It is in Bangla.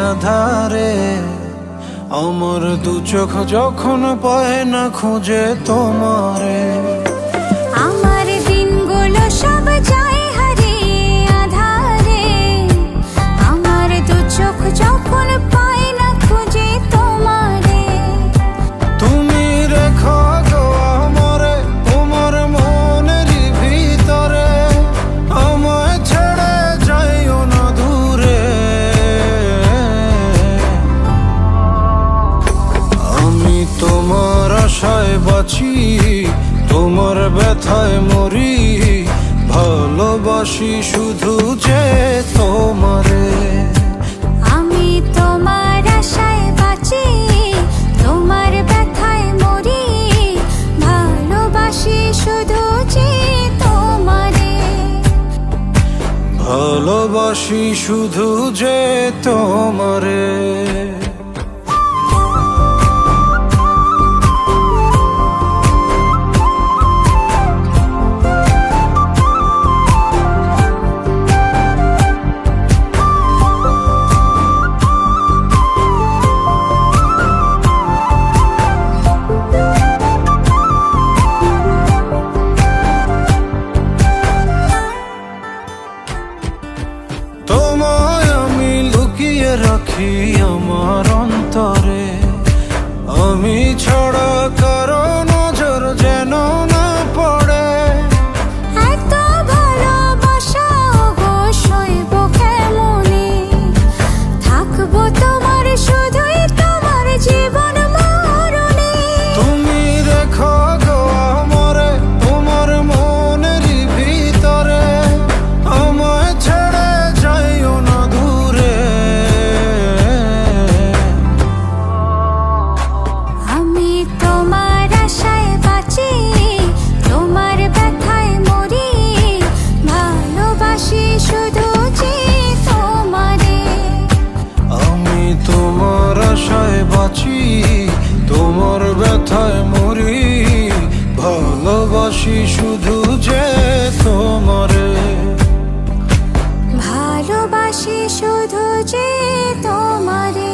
আধারে আমার দু চোখ যখন পায় না খুঁজে তোমারে। আমার দিনগুলো সব যায় হারিয়ে আধারে, আমার দু চোখ যখন পায় না খুঁজে তোমারে। তুমি রেখো গো আমারে তোমার মনের ভিতরে, আমায় ছেড়ে যাইও না দূরে। আমি তোমার আশায় বাঁচি, তোমার ব্যথায় মরি, ভালোবাসি শুধু যে তোমারে। আমি তোমার আশায় বাঁচি, তোমার ব্যথায় মরি, ভালোবাসি শুধু যে তোমারে। ভালোবাসি শুধু যে তোমারে। তোমায় আমি লুকিয়ে রাখি আমার অন্তরে, আমি ছাড়া কারো নজর যেন না পড়ে। এত ভালোবাসা অবশ্যই কেমনে, থাকবো তোমার শুধুই তোমার জীবন মরণে। তুমি রেখো গো আমারে তোমার মনের ভিতরে, আমায় ছেড়ে যাইও না দূরে। আমি তোমার আশায় বাঁচি, তোমার ব্যথায় মরি, ভালোবাসি শুধু যে তোমারে। আমি তোমার আশায় বাঁচি, তোমার ব্যথায় মরি, ভালোবাসি শুধু যে তোমারে। ভালোবাসি শুধু যে তোমারে।